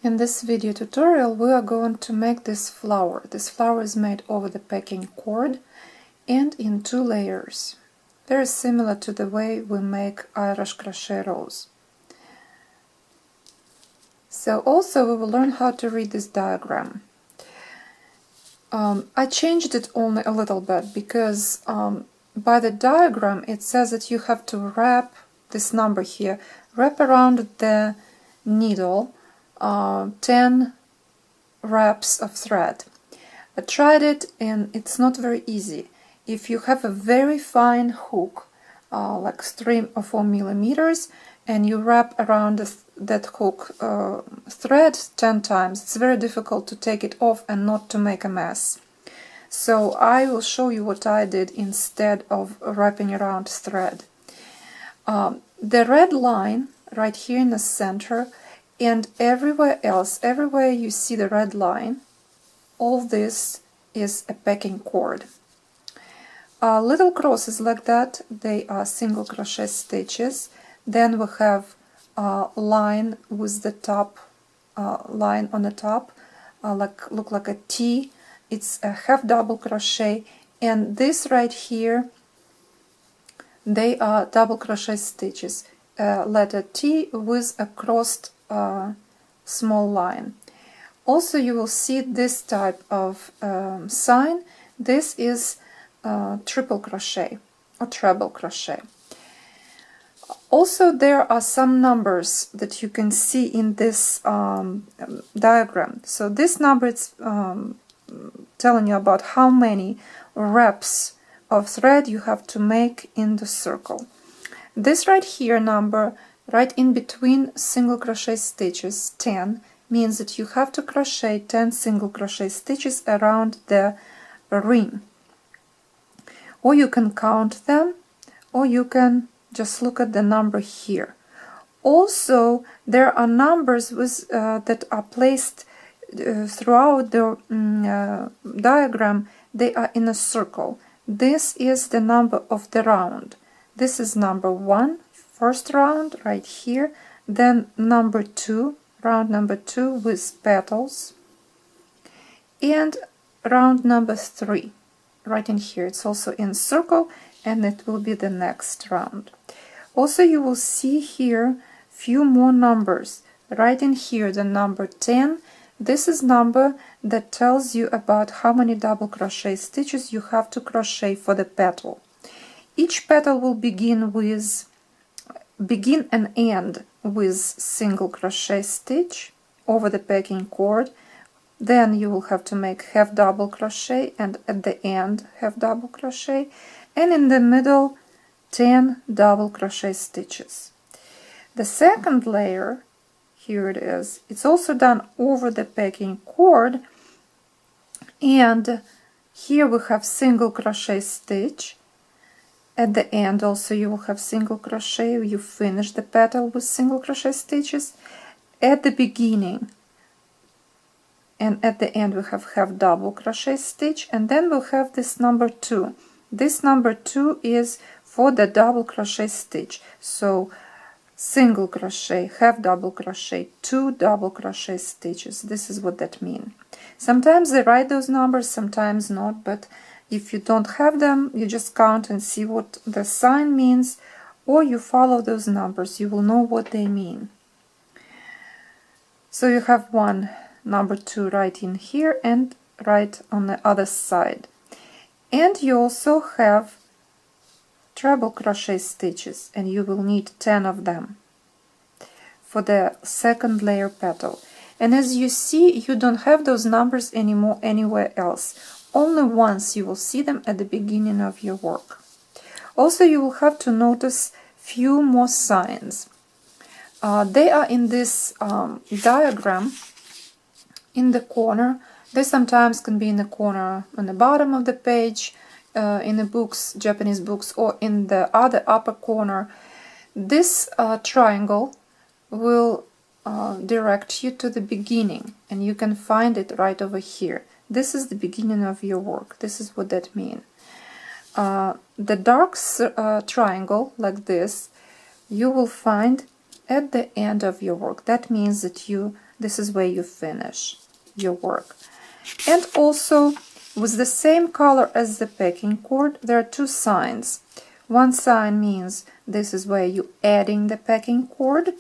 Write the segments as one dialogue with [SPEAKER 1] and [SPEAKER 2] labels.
[SPEAKER 1] In this video tutorial we are going to make this flower. This flower is made over the packing cord and in 2 layers. Very similar to the way we make Irish crochet rows. So also we will learn how to read this diagram. I changed it only a little bit because by the diagram it says that you have to wrap this number here, wrap around the needle 10 wraps of thread. I tried it and it's not very easy. If you have a very fine hook, like 3 or 4 millimeters, and you wrap around that hook thread 10 times, it's very difficult to take it off and not to make a mess. So I will show you what I did instead of wrapping around thread. The red line right here in the center and everywhere else, everywhere you see the red line, all this is a packing cord. Little crosses like that, they are single crochet stitches. Then we have a line with the top line on the top, look like a T. It's a half double crochet, and this right here, they are double crochet stitches, letter T with a crossed small line. Also you will see this type of sign. This is triple crochet or treble crochet. Also there are some numbers that you can see in this diagram. So this number is telling you about how many wraps of thread you have to make in the circle. This right here number, right in between single crochet stitches, 10, means that you have to crochet 10 single crochet stitches around the ring. Or you can count them, or you can just look at the number here. Also, there are numbers with, that are placed throughout the diagram. They are in a circle. This is the number of the round. This is number 1, first round right here, then number 2, round number 2 with petals, and round number 3 right in here. It's also in circle, and it will be the next round. Also you will see here few more numbers right in here. The number 10, this is number that tells you about how many double crochet stitches you have to crochet for the petal. Each petal will begin and end with single crochet stitch over the packing cord. Then you will have to make half double crochet, and at the end half double crochet, and in the middle 10 double crochet stitches. The second layer, here it is, it's also done over the packing cord, and here we have single crochet stitch. At the end also you will have single crochet. You finish the petal with single crochet stitches. At the beginning and at the end we have half double crochet stitch, and then we'll have this number 2. This number 2 is for the double crochet stitch. So single crochet, half double crochet, 2 double crochet stitches. This is what that means. Sometimes they write those numbers, sometimes not, but if you don't have them, you just count and see what the sign means, or you follow those numbers, you will know what they mean. So you have number 2 right in here and right on the other side. And you also have treble crochet stitches, and you will need 10 of them for the second layer petal. And as you see, you don't have those numbers anymore anywhere else. Only once you will see them at the beginning of your work. Also you will have to notice few more signs. They are in this diagram in the corner. They sometimes can be in the corner on the bottom of the page, in the books, Japanese books, or in the other upper corner. This triangle will direct you to the beginning, and you can find it right over here. This is the beginning of your work. This is what that means. The dark triangle, like this, you will find at the end of your work. That means that you this is where you finish your work. And also, with the same color as the packing cord, there are two signs. One sign means this is where you're adding the packing cord,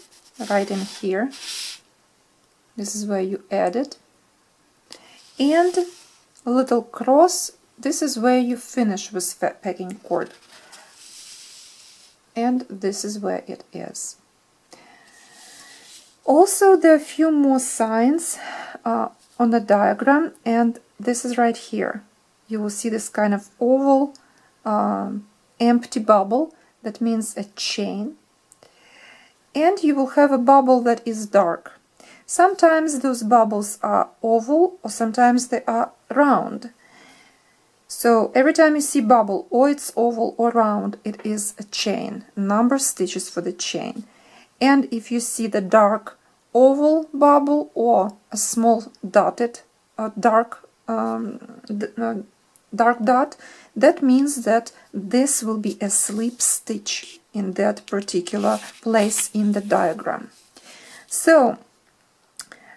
[SPEAKER 1] right in here. This is where you add it. And a little cross, this is where you finish with packing cord. And this is where it is. Also, there are a few more signs on the diagram, and this is right here. You will see this kind of oval empty bubble. That means a chain. And you will have a bubble that is dark. Sometimes those bubbles are oval, or sometimes they are round. So every time you see bubble, or it's oval or round, it is a chain. Number of stitches for the chain. And if you see the dark oval bubble or a small dotted dark dot, that means that this will be a slip stitch in that particular place in the diagram. So,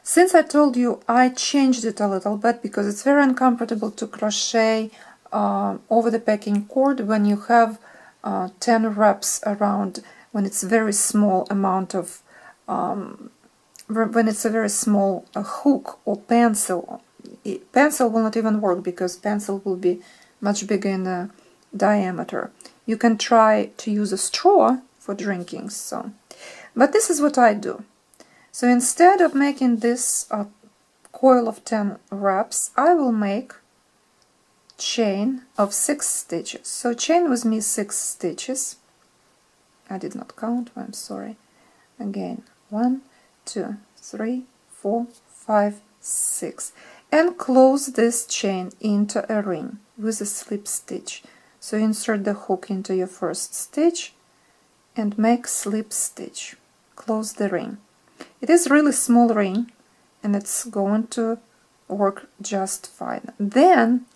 [SPEAKER 1] since I told you I changed it a little bit because it's very uncomfortable to crochet over the packing cord when you have 10 wraps around, when it's very small amount of when it's a very small hook or pencil. Pencil will not even work because pencil will be much bigger in diameter. You can try to use a straw for drinking, but this is what I do. So instead of making this coil of 10 wraps, I will make chain of 6 stitches. So chain with me 6 stitches. I did not count, I'm sorry. Again, 1, 2, 3, 4, 5, 6. And close this chain into a ring with a slip stitch. So insert the hook into your first stitch and make slip stitch. Close the ring. It is really small ring and it's going to work just fine. Then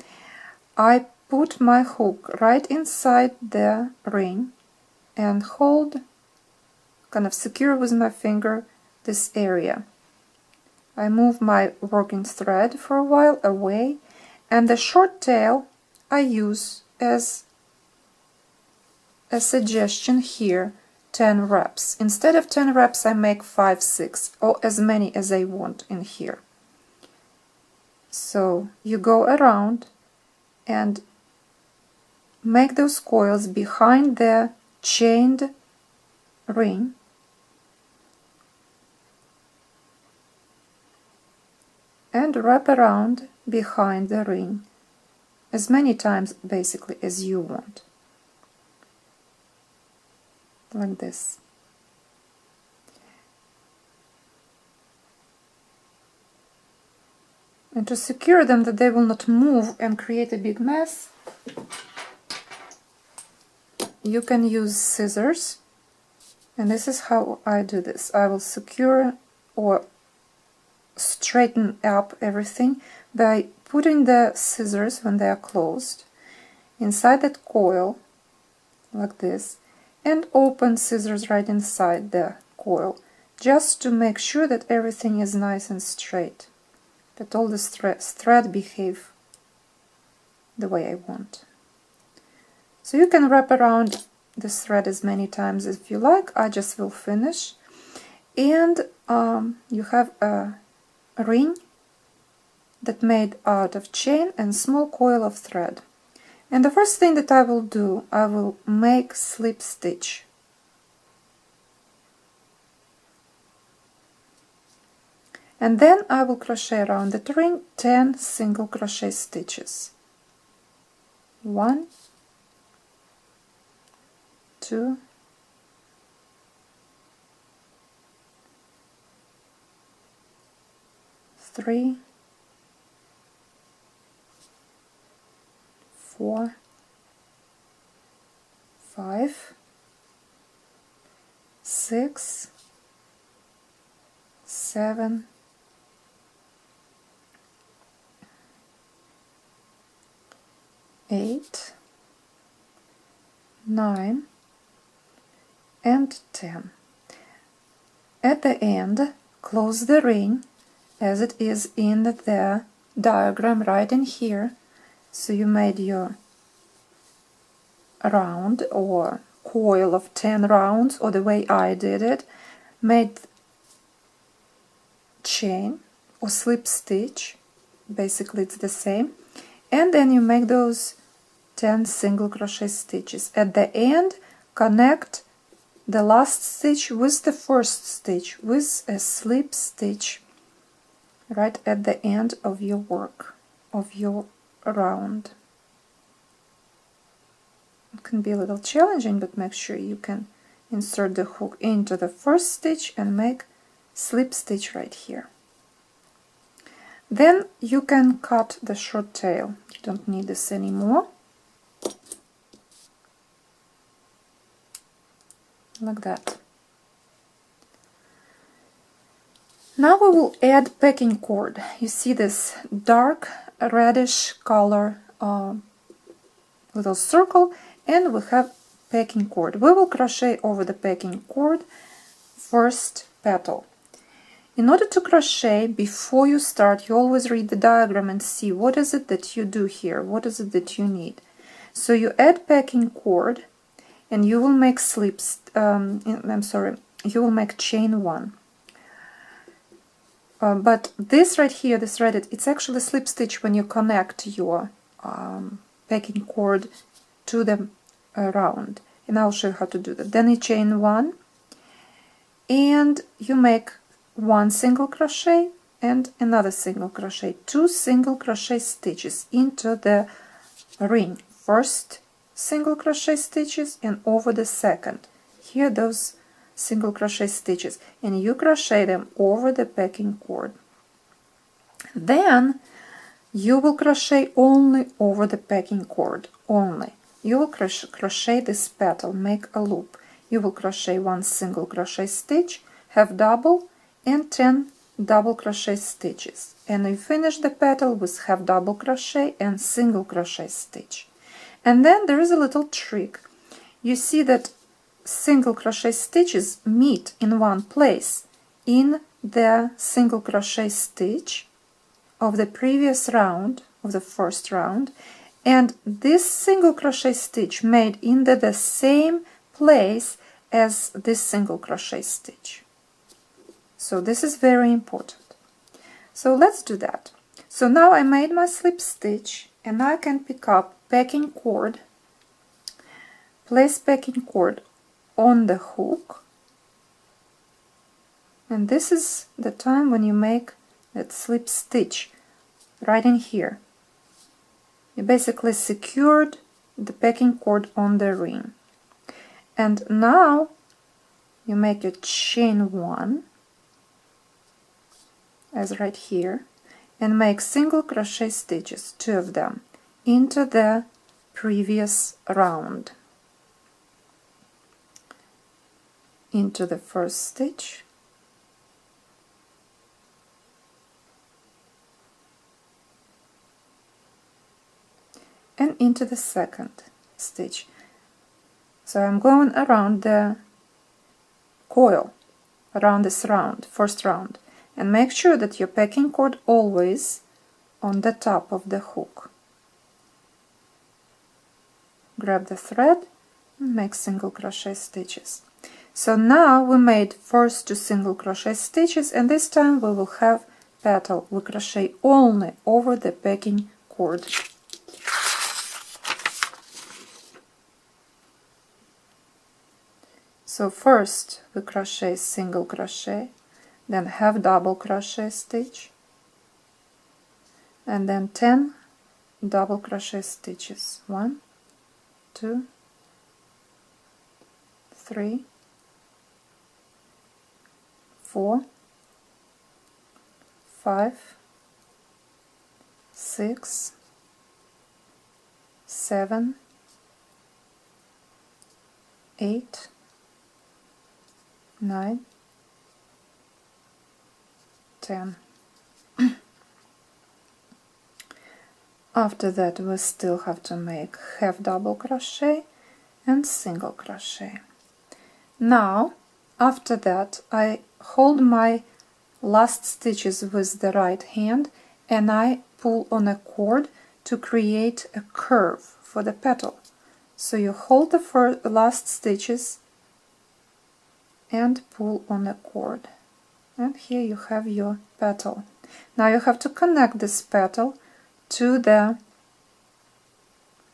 [SPEAKER 1] I put my hook right inside the ring and hold, kind of secure with my finger, this area. I move my working thread for a while away, and the short tail I use as a suggestion here, 10 wraps. Instead of 10 wraps, I make 5, 6, or as many as I want in here. So you go around and make those coils behind the chained ring. And wrap around behind the ring as many times basically as you want. Like this. And to secure them that they will not move and create a big mess, you can use scissors. And this is how I do this. I will secure or straighten up everything by putting the scissors, when they are closed, inside that coil like this, and open scissors right inside the coil, just to make sure that everything is nice and straight, that all the thread behave the way I want. So you can wrap around this thread as many times as you like. I just will finish, and you have a ring that made out of chain and small coil of thread. And the first thing that I will do, I will make slip stitch. And then I will crochet around the ring 10 single crochet stitches. 1, 2, 3, 4, 5, 6, 7, 8, 9, and 10. At the end, close the ring as it is in the diagram right in here. So you made your round or coil of 10 rounds, or the way I did it, made chain or slip stitch, basically it's the same, and then you make those 10 single crochet stitches. At the end, connect the last stitch with the first stitch with a slip stitch right at the end of your work, of your round. It can be a little challenging, but make sure you can insert the hook into the first stitch and make slip stitch right here. Then you can cut the short tail. You don't need this anymore. Like that. Now we will add packing cord. You see this dark reddish color little circle, and we have packing cord. We will crochet over the packing cord first petal. In order to crochet, before you start, you always read the diagram and see what is it that you do here, what is it that you need. So you add packing cord, and you will make slips. You will make chain 1. But this right here, this threaded, it's actually slip stitch when you connect your packing cord to the round, and I'll show you how to do that. Then you chain 1, and you make 1 single crochet and another single crochet, 2 single crochet stitches into the ring. First single crochet stitches and over the second. Here those single crochet stitches, and you crochet them over the packing cord. Then you will crochet only over the packing cord, only. You will crochet this petal, make a loop. You will crochet 1 single crochet stitch, have double, and 10 double crochet stitches, and you finish the petal with half double crochet and single crochet stitch. And then there is a little trick. You see that single crochet stitches meet in one place in the single crochet stitch of the previous round, of the first round, and this single crochet stitch made in the same place as this single crochet stitch. So this is very important. So let's do that. So now I made my slip stitch, and now I can pick up packing cord, place packing cord on the hook, and this is the time when you make that slip stitch right in here. You basically secured the packing cord on the ring, and now you make a chain 1 as right here, and make single crochet stitches, 2 of them, into the previous round, into the first stitch, and into the second stitch. So I'm going around the coil, around this round, first round, and make sure that your packing cord always on the top of the hook. Grab the thread and make single crochet stitches. So now we made first 2 single crochet stitches, and this time we will have petal. We crochet only over the packing cord. So first we crochet single crochet, then half double crochet stitch, and then 10 double crochet stitches. 1, 2, 3, 4, 5, 6, 7, 8, 9, 10. After that we still have to make half double crochet and single crochet. Now after that I hold my last stitches with the right hand, and I pull on a cord to create a curve for the petal. So you hold the last stitches and pull on a cord. And here you have your petal. Now you have to connect this petal to the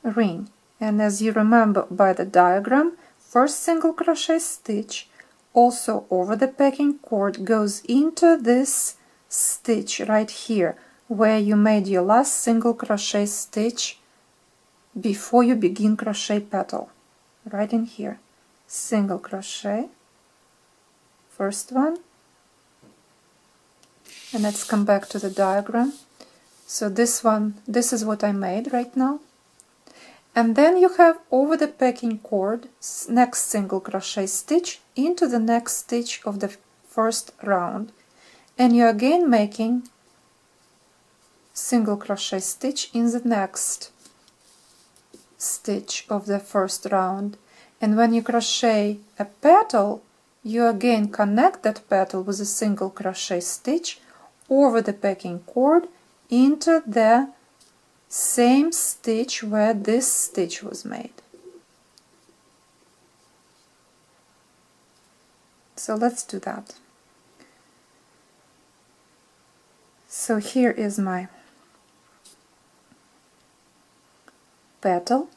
[SPEAKER 1] ring. And as you remember by the diagram, first single crochet stitch also over the packing cord goes into this stitch right here where you made your last single crochet stitch before you begin crochet petal. Right in here. Single crochet, first one, and let's come back to the diagram. So this is what I made right now. And then you have over the packing cord next single crochet stitch into the next stitch of the first round, and you're again making single crochet stitch in the next stitch of the first round. And when you crochet a petal, you again connect that petal with a single crochet stitch over the packing cord into the same stitch where this stitch was made. So let's do that. So here is my petal.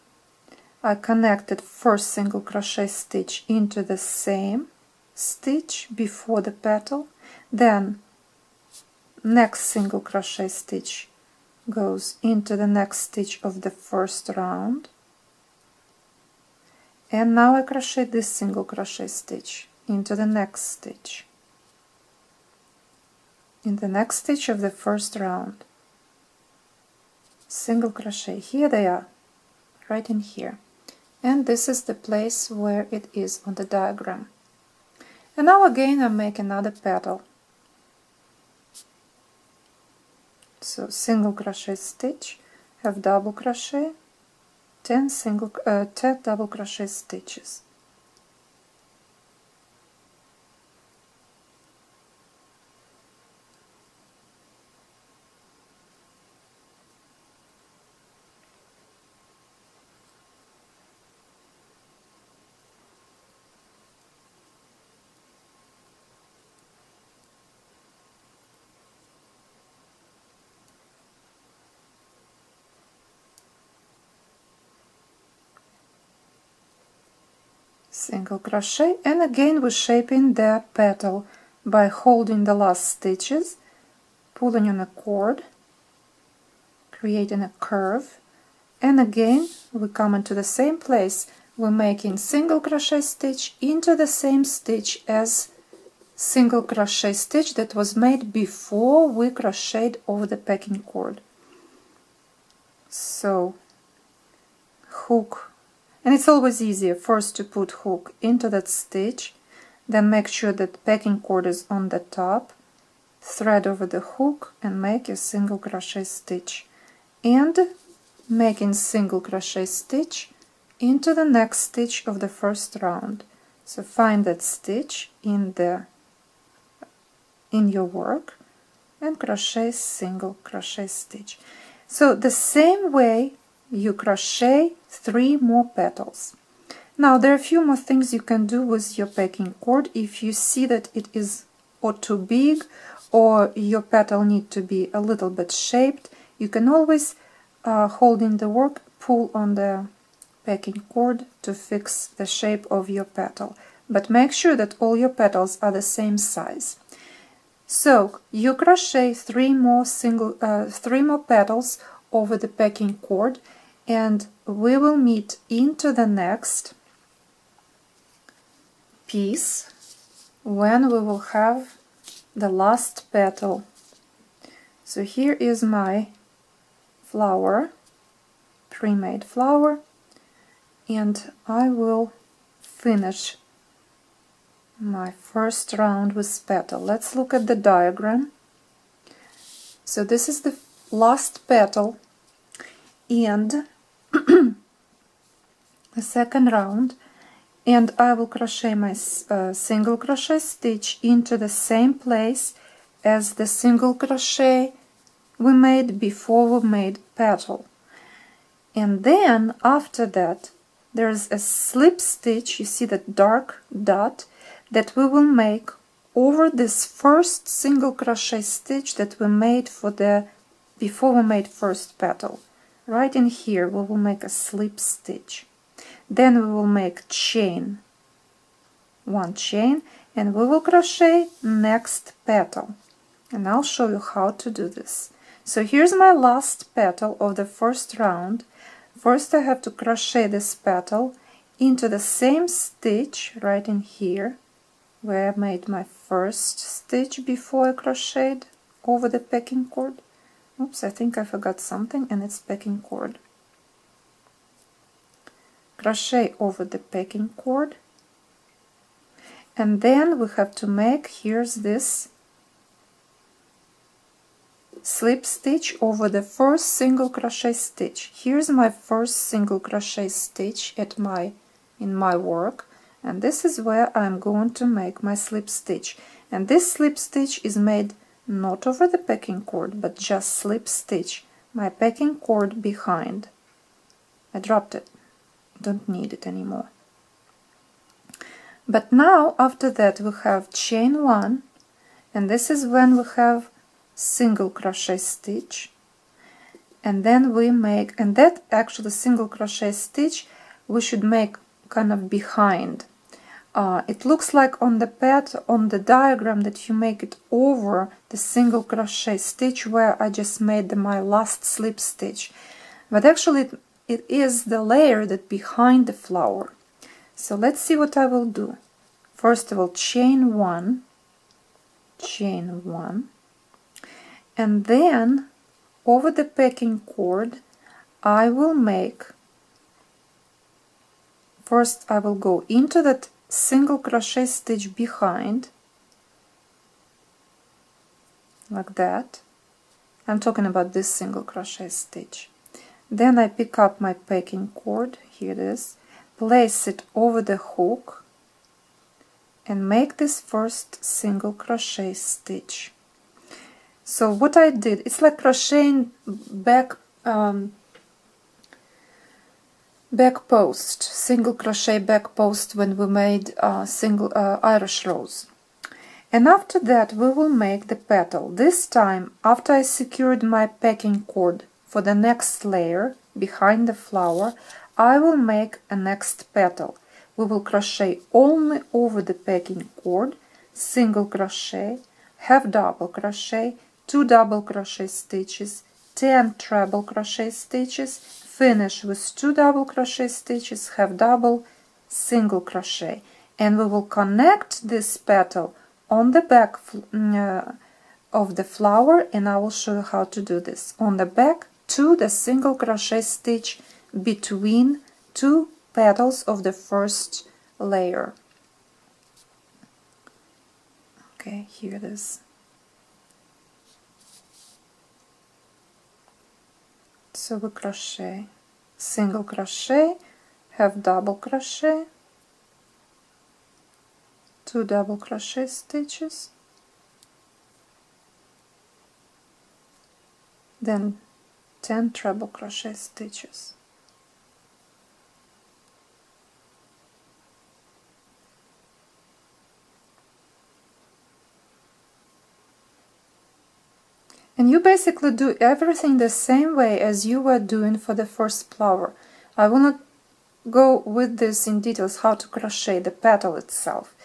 [SPEAKER 1] I connected first single crochet stitch into the same stitch before the petal, then next single crochet stitch goes into the next stitch of the first round, and now I crochet this single crochet stitch into the next stitch, in the next stitch of the first round, single crochet. Here they are, right in here, and this is the place where it is on the diagram. And now again I make another petal. So single crochet stitch, have double crochet, 10 double crochet stitches. Single crochet, and again we're shaping the petal by holding the last stitches, pulling on a cord, creating a curve, and again we come into the same place. We're making single crochet stitch into the same stitch as single crochet stitch that was made before we crocheted over the packing cord. So hook. And it's always easier first to put hook into that stitch, then make sure that packing cord is on the top, thread over the hook and make a single crochet stitch, and making single crochet stitch into the next stitch of the first round. So find that stitch in your work and crochet single crochet stitch. So the same way you crochet 3 more petals. Now there are a few more things you can do with your packing cord. If you see that it is or too big or your petal need to be a little bit shaped, you can always holding the work, pull on the packing cord to fix the shape of your petal. But make sure that all your petals are the same size. So you crochet 3 more petals over the packing cord, and we will meet into the next piece when we will have the last petal. So here is my flower, pre-made flower, and I will finish my first round with petal. Let's look at the diagram. So this is the last petal and the second round, and I will crochet my single crochet stitch into the same place as the single crochet we made before we made petal. And then after that there's a slip stitch, you see that dark dot, that we will make over this first single crochet stitch that we made before we made first petal. Right in here we will make a slip stitch. Then we will make chain, one chain, and we will crochet next petal. And I'll show you how to do this. So here's my last petal of the first round. First I have to crochet this petal into the same stitch right in here where I made my first stitch before I crocheted over the pecking cord. Oops, I think I forgot something, and it's pecking cord. Crochet over the pecking cord, and then we have to make, here's this slip stitch over the first single crochet stitch. Here's my first single crochet stitch in my work, and this is where I'm going to make my slip stitch. And this slip stitch is made not over the pecking cord, but just slip stitch my pecking cord behind. I dropped it, don't need it anymore. But now after that we have chain one, and this is when we have single crochet stitch, and then we make, and that actually single crochet stitch we should make kind of behind. It looks like on the diagram that you make it over the single crochet stitch where I just made my last slip stitch, but actually it is the layer that behind the flower. So let's see what I will do. First of all, chain one, and then over the pecking cord I will make, first I will go into that single crochet stitch behind, like that. I'm talking about this single crochet stitch. Then I pick up my pecking cord, here it is, place it over the hook and make this first single crochet stitch. So what I did, it's like crocheting back post, single crochet back post when we made single Irish rose. And after that we will make the petal. This time, after I secured my pecking cord for the next layer behind the flower, I will make a next petal. We will crochet only over the pecking cord, single crochet, half double crochet, 2 double crochet stitches, 10 treble crochet stitches, finish with 2 double crochet stitches, half double, single crochet, and we will connect this petal on the back of the flower, and I will show you how to do this. On the back to the single crochet stitch between 2 petals of the first layer. Okay, here it is. So we crochet, single crochet, half double crochet, 2 double crochet stitches, then 10 treble crochet stitches. And you basically do everything the same way as you were doing for the first flower. I will not go with this in details how to crochet the petal itself.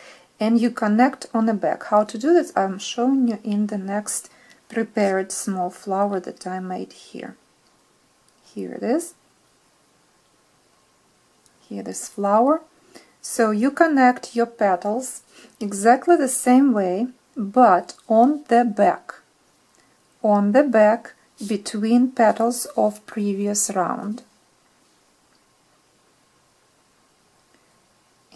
[SPEAKER 1] And you connect on the back. How to do this I'm showing you in the next prepared small flower that I made here. Here it is. Here this flower. So you connect your petals exactly the same way, but on the back. On the back between petals of previous round.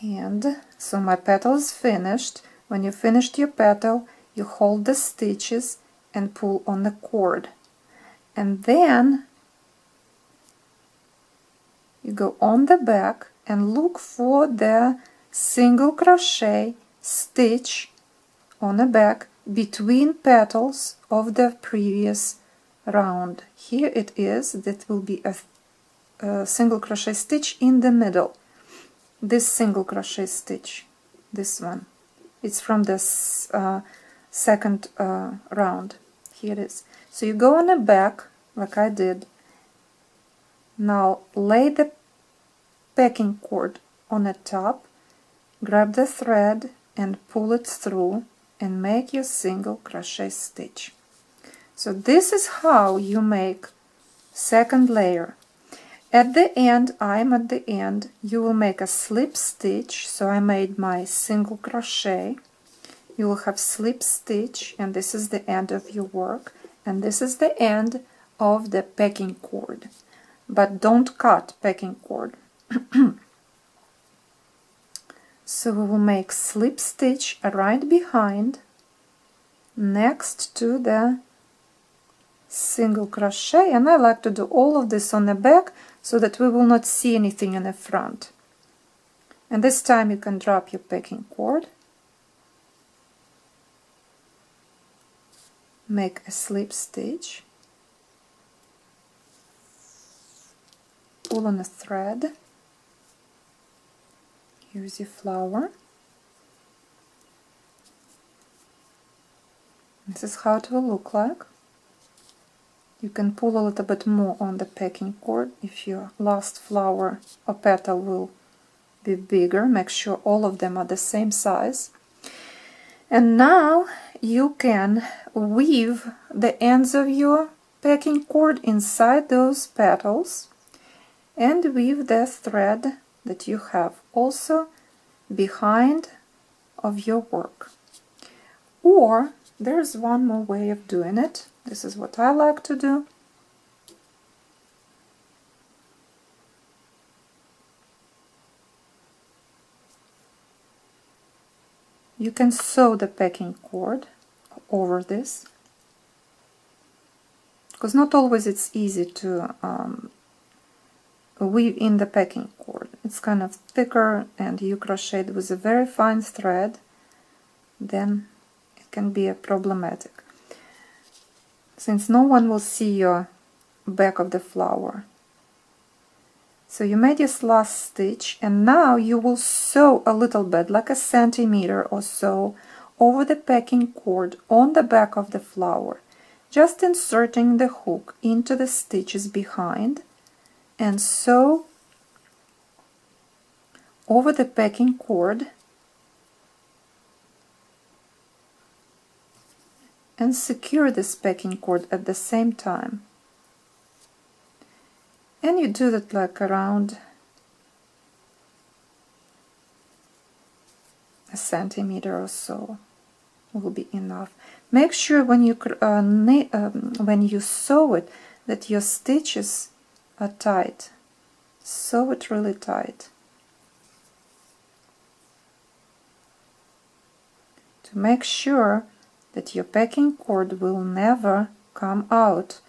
[SPEAKER 1] And so my petal is finished. When you finished your petal, you hold the stitches and pull on the cord. And then you go on the back and look for the single crochet stitch on the back between petals of the previous round. Here it is, that will be a single crochet stitch in the middle. This single crochet stitch, this one, it's from the second round. Here it is. So you go on the back like I did. Now lay the packing cord on the top, grab the thread and pull it through and make your single crochet stitch. So this is how you make second layer. At the end, I'm at the end, you will make a slip stitch. So I made my single crochet. You will have slip stitch, and this is the end of your work, and this is the end of the packing cord. But don't cut packing cord. So we will make slip stitch right behind, next to the single crochet, and I like to do all of this on the back so that we will not see anything in the front. And this time you can drop your packing cord, make a slip stitch, pull on a thread, here's your flower. This is how it will look like. You can pull a little bit more on the packing cord if your last flower or petal will be bigger. Make sure all of them are the same size. And now you can weave the ends of your packing cord inside those petals and weave the thread that you have also behind of your work. Or there's one more way of doing it. This is what I like to do. You can sew the packing cord over this, because not always it's easy to weave in the packing cord. It's kind of thicker, and you crochet it with a very fine thread, then it can be problematic, since no one will see your back of the flower. So you made your last stitch, and now you will sew a little bit, like a centimeter or so, over the packing cord on the back of the flower, just inserting the hook into the stitches behind, and sew over the packing cord and secure this packing cord at the same time. And you do that like around a centimeter or so will be enough. Make sure when you sew it that your stitches are tight. Sew it really tight to make sure that your packing cord will never come out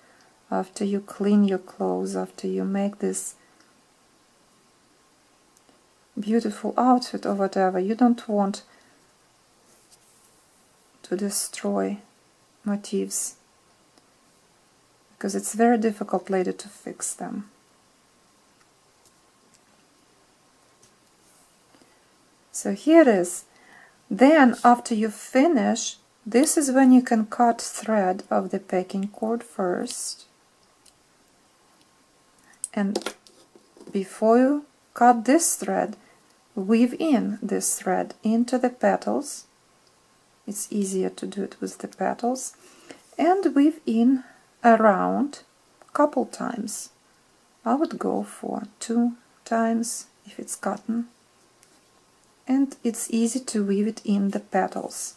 [SPEAKER 1] after you clean your clothes, after you make this beautiful outfit or whatever. You don't want to destroy motifs, because it's very difficult later to fix them. So here it is. Then after you finish, this is when you can cut thread of the packing cord first. And before you cut this thread, weave in this thread into the petals. It's easier to do it with the petals. And weave in around a couple times. I would go for 2 times if it's cotton. And it's easy to weave it in the petals.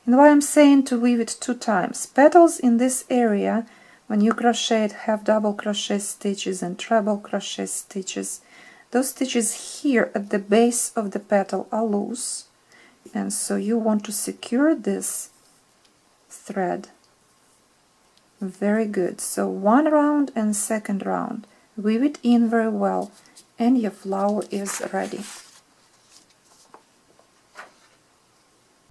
[SPEAKER 1] And why I'm saying to weave it 2 times. Petals in this area, when you crochet it, have double crochet stitches and treble crochet stitches. Those stitches here at the base of the petal are loose, and so you want to secure this thread very good. So 1 round and 2nd round, weave it in very well, and your flower is ready.